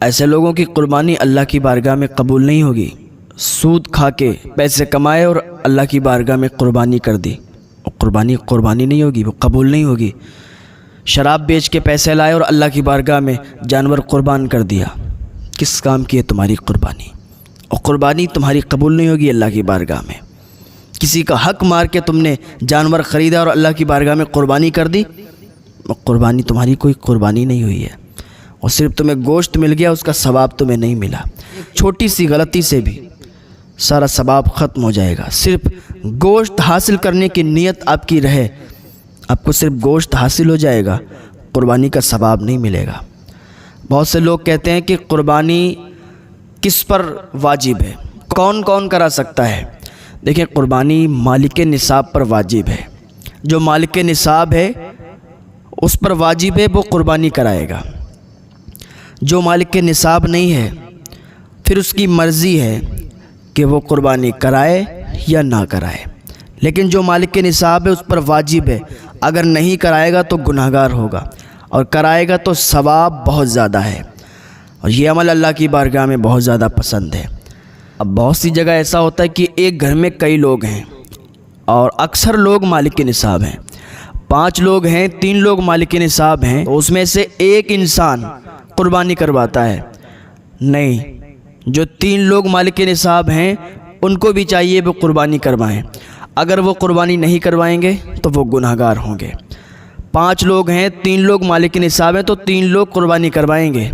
ایسے لوگوں کی قربانی اللہ کی بارگاہ میں قبول نہیں ہوگی۔ سود کھا کے پیسے کمائے اور اللہ کی بارگاہ میں قربانی کر دی، قربانی نہیں ہوگی، وہ قبول نہیں ہوگی۔ شراب بیچ کے پیسے لائے اور اللہ کی بارگاہ میں جانور قربان کر دیا، کس کام کی ہے تمہاری قربانی؟ اور قربانی تمہاری قبول نہیں ہوگی اللہ کی بارگاہ میں۔ کسی کا حق مار کے تم نے جانور خریدا اور اللہ کی بارگاہ میں قربانی کر دی، قربانی تمہاری کوئی قربانی نہیں ہوئی ہے، اور صرف تمہیں گوشت مل گیا، اس کا ثواب تمہیں نہیں ملا۔ چھوٹی سی غلطی سے بھی سارا ثواب ختم ہو جائے گا۔ صرف گوشت حاصل کرنے کی نیت آپ کی رہے، آپ کو صرف گوشت حاصل ہو جائے گا، قربانی کا ثواب نہیں ملے گا۔ بہت سے لوگ کہتے ہیں کہ قربانی کس پر واجب ہے، کون کون کرا سکتا ہے؟ دیکھیں، قربانی مالک نصاب پر واجب ہے۔ جو مالک نصاب ہے اس پر واجب ہے، وہ قربانی کرائے گا۔ جو مالک نصاب نہیں ہے پھر اس کی مرضی ہے کہ وہ قربانی کرائے یا نہ کرائے، لیکن جو مالک نصاب ہے اس پر واجب ہے۔ اگر نہیں کرائے گا تو گناہگار ہوگا، اور کرائے گا تو ثواب بہت زیادہ ہے، اور یہ عمل اللہ کی بارگاہ میں بہت زیادہ پسند ہے۔ اب بہت سی جگہ ایسا ہوتا ہے کہ ایک گھر میں کئی لوگ ہیں اور اکثر لوگ مالک نصاب ہیں، 5 لوگ ہیں، 3 لوگ مالک نصاب ہیں، تو اس میں سے ایک انسان قربانی کرواتا ہے۔ نہیں، جو 3 لوگ مالک نصاب ہیں ان کو بھی چاہیے وہ قربانی کروائیں۔ اگر وہ قربانی نہیں کروائیں گے تو وہ گناہگار ہوں گے۔ 5 لوگ ہیں، 3 لوگ مالک نصاب ہیں، تو 3 لوگ قربانی کروائیں گے،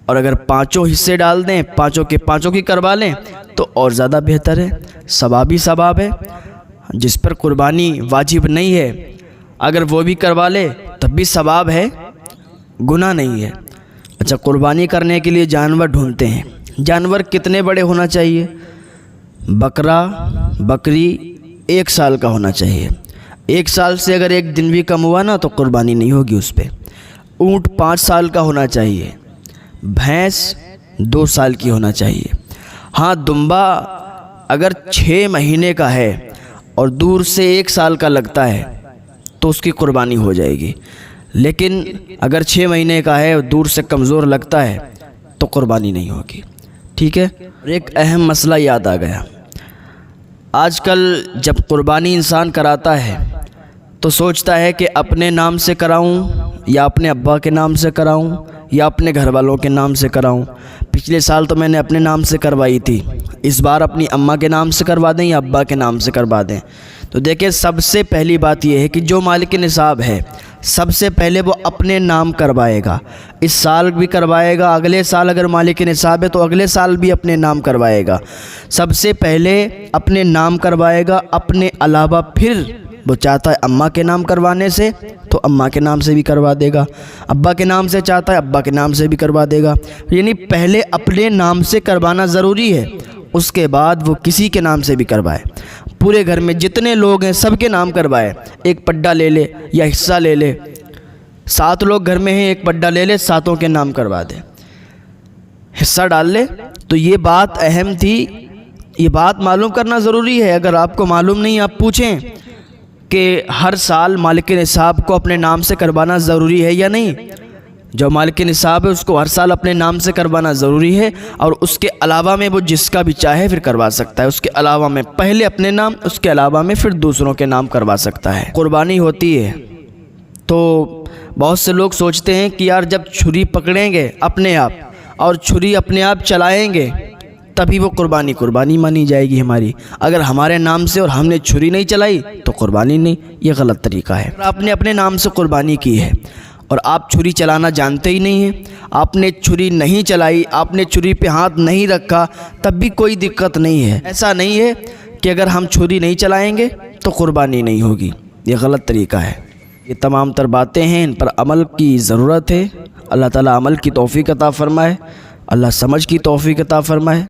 اور اگر 5 حصے ڈال دیں، 5 کی کروا لیں تو اور زیادہ بہتر ہے، ثواب ہی ثواب ہے۔ جس پر قربانی واجب نہیں ہے اگر وہ بھی کروا لے تب بھی ثواب ہے، گناہ نہیں ہے۔ اچھا، قربانی کرنے کے لیے جانور ڈھونڈتے ہیں، جانور کتنے بڑے ہونا چاہیے؟ بکرا بکری 1 سال کا ہونا چاہیے۔ 1 سال سے اگر 1 دن بھی کم ہوا نا تو قربانی نہیں ہوگی اس پہ۔ اونٹ 5 سال کا ہونا چاہیے، بھینس 2 سال کی ہونا چاہیے۔ ہاں، دمبا اگر 6 مہینے کا ہے اور دور سے 1 سال کا لگتا ہے تو اس کی قربانی ہو جائے گی، لیکن اگر 6 مہینے کا ہے اور دور سے کمزور لگتا ہے تو قربانی نہیں ہوگی۔ ٹھیک ہے، اور ایک اہم مسئلہ یاد آ گیا۔ آج کل جب قربانی انسان کراتا ہے تو سوچتا ہے کہ اپنے نام سے کراؤں یا اپنے ابا کے نام سے کراؤں یا اپنے گھر والوں کے نام سے کراؤں۔ پچھلے سال تو میں نے اپنے نام سے کروائی تھی، اس بار اپنی اماں کے نام سے کروا دیں یا ابا کے نام سے کروا دیں۔ تو دیکھیں، سب سے پہلی بات یہ ہے کہ جو مالک نصاب ہے سب سے پہلے وہ اپنے نام کروائے گا۔ اس سال بھی کروائے گا، اگلے سال اگر مالک نصاب ہے تو اگلے سال بھی اپنے نام کروائے گا۔ سب سے پہلے اپنے نام کروائے گا، اپنے علاوہ پھر وہ چاہتا ہے اماں کے نام کروانے سے تو اماں کے نام سے بھی کروا دے گا، ابا کے نام سے چاہتا ہے ابا کے نام سے بھی کروا دے گا۔ یعنی پہلے اپنے نام سے کروانا ضروری ہے، اس کے بعد وہ کسی کے نام سے بھی کروائے۔ پورے گھر میں جتنے لوگ ہیں سب کے نام کروائے، ایک پڈا لے لے یا حصہ لے لے۔ 7 لوگ گھر میں ہیں، ایک پڈا لے لے، 7 کے نام کروا دے، حصہ ڈال لے۔ تو یہ بات اہم تھی، یہ بات معلوم کرنا ضروری ہے۔ اگر آپ کو معلوم نہیں، آپ پوچھیں کہ ہر سال مالک نصاب کو اپنے نام سے کروانا ضروری ہے یا نہیں۔ جو مالک نصاب ہے اس کو ہر سال اپنے نام سے کروانا ضروری ہے، اور اس کے علاوہ میں وہ جس کا بھی چاہے پھر کروا سکتا ہے۔ اس کے علاوہ میں پہلے اپنے نام، اس کے علاوہ میں پھر دوسروں کے نام کروا سکتا ہے۔ قربانی ہوتی ہے تو بہت سے لوگ سوچتے ہیں کہ یار جب چھری پکڑیں گے اپنے آپ اور چھری اپنے آپ چلائیں گے تبھی وہ قربانی مانی جائے گی ہماری۔ اگر ہمارے نام سے اور ہم نے چھری نہیں چلائی تو قربانی نہیں، یہ غلط طریقہ ہے۔ آپ نے اپنے نام سے قربانی کی ہے اور آپ چھری چلانا جانتے ہی نہیں ہیں، آپ نے چھری نہیں چلائی، آپ نے چھری پہ ہاتھ نہیں رکھا، تب بھی کوئی دقت نہیں ہے۔ ایسا نہیں ہے کہ اگر ہم چھری نہیں چلائیں گے تو قربانی نہیں ہوگی، یہ غلط طریقہ ہے۔ یہ تمام تر باتیں ہیں، ان پر عمل کی ضرورت ہے۔ اللہ تعالیٰ عمل کی توفیق عطا فرمائے، اللہ سمجھ کی توفیق عطا فرمائے۔